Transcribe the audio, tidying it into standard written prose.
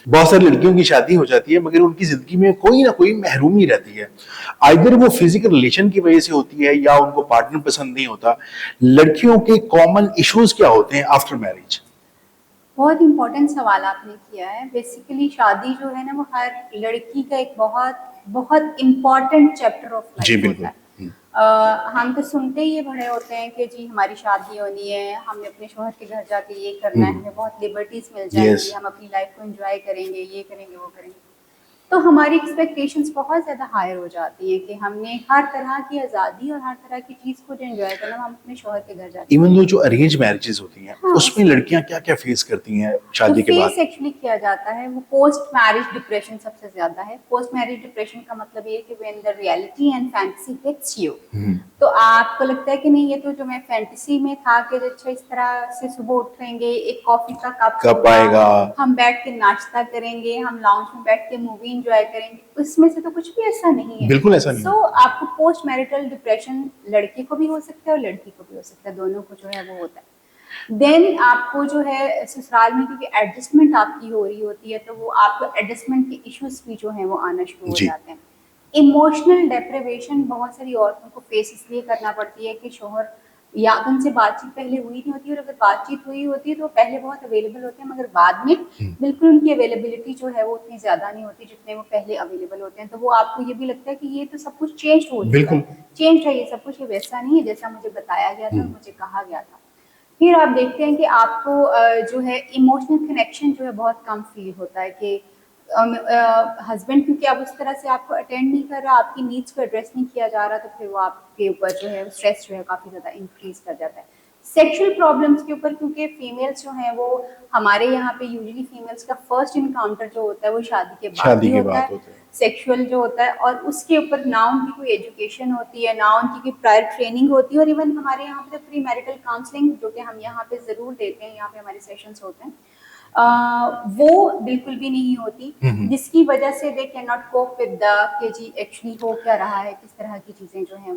बहुत सारी लड़कियों की शादी हो जाती है मगर उनकी जिंदगी में कोई ना कोई महरूमी रहती है, आइदर वो फिजिकल रिलेशन की वजह से होती है या उनको पार्टनर पसंद नहीं होता। लड़कियों के कॉमन इश्यूज क्या होते हैं आफ्टर मैरिज? बहुत इम्पोर्टेंट सवाल आपने किया है। बेसिकली शादी जो है ना वो हर लड़की का एक बहुत बहुत important chapter of the life होता बिल्कुल। है। हम तो सुनते ही ये बड़े होते हैं कि जी हमारी शादी होनी है, हमें अपने शोहर के घर जाके ये करना है, हमें बहुत लिबर्टीज मिल यस। जाएंगी, हम अपनी लाइफ को एंजॉय करेंगे, ये करेंगे वो करेंगे। तो हमारी एक्सपेक्टेशंस बहुत ज़्यादा हायर हो जाती हैं कि हमने हर तरह की आज़ादी और हर तरह की चीज़ को जो एंजॉय करना हम अपने शोहर के घर जाके इवन करें। दो जो अरेंज मैरिजेस होती हैं हाँ उसमें उसमें लड़कियां क्या क्या फेस करती हैं जो शादी के फेस बाद? एक्चुअली किया जाता है वो पोस्ट मैरिज डिप्रेशन सबसे ज्यादा है। पोस्ट मैरिज डिप्रेशन का मतलब ये है कि when the reality and fantasy hits you, तो आपको लगता है कि नहीं ये तो जो मैं फैंटेसी में था कि अच्छा इस तरह से सुबह उठेंगे, एक कॉफी का कप कब होगा, आएगा? हम बैठ के नाश्ता करेंगे, हम लाउंज में बैठ के मूवी एंजॉय करेंगे, उसमें से तो कुछ भी ऐसा नहीं है। बिल्कुल ऐसा नहीं सो है। आपको पोस्ट मैरिटल डिप्रेशन लड़के को भी हो सकता है और लड़की को भी हो सकता है, दोनों को जो है वो होता है। देन आपको जो है ससुराल में क्योंकि एडजस्टमेंट आपकी हो रही होती है तो वो आपको एडजस्टमेंट के इश्यूज भी जो है वो आना शुरू हो जी। जाते हैं। इमोशनल डेप्रिवेशन बहुत सारी औरतों को फेस इसलिए करना पड़ती है कि शोहर या तो उनसे बातचीत पहले हुई नहीं होती, और अगर बातचीत हुई होती है तो पहले बहुत अवेलेबल होते हैं मगर बाद में बिल्कुल उनकी अवेलेबिलिटी जो है वो उतनी ज़्यादा नहीं होती जितने वो पहले अवेलेबल होते हैं। तो वो आपको ये भी लगता है कि ये तो सब कुछ चेंज हो चुका बिल्कुल। है, चेंज है, ये सब कुछ ये वैसा नहीं है जैसा मुझे बताया गया था और मुझे कहा गया था। फिर आप देखते हैं कि आपको जो है इमोशनल कनेक्शन जो है बहुत कम फील होता है कि हस्बैंड क्योंकि अब उस तरह से आपको अटेंड नहीं कर रहा, आपकी नीड्स को एड्रेस नहीं किया जा रहा, तो फिर वो आपके ऊपर जो है स्ट्रेस जो है काफ़ी ज़्यादा इंक्रीज कर जाता है। सेक्सुअल प्रॉब्लम्स के ऊपर क्योंकि फीमेल्स जो हैं वो हमारे यहाँ पे यूजुअली फीमेल्स का फर्स्ट इनकाउंटर जो होता है वो शादी के बाद शादी ही के होता बाद है, होते हैं। सेक्सुअल जो होता है, और उसके ऊपर ना उनकी कोई एजुकेशन होती है ना उनकी कोई प्रायर ट्रेनिंग होती है। और इवन हमारे यहाँ पे तो प्री मैरिटल काउंसलिंग जो कि हम यहाँ पे ज़रूर देते हैं, यहाँ पे हमारे सेशंस होते हैं, वो बिल्कुल भी नहीं होती, जिसकी वजह से they can not cope with the कि जी एक्चुअली हो क्या रहा है, किस तरह की चीज़ें जो हैं वो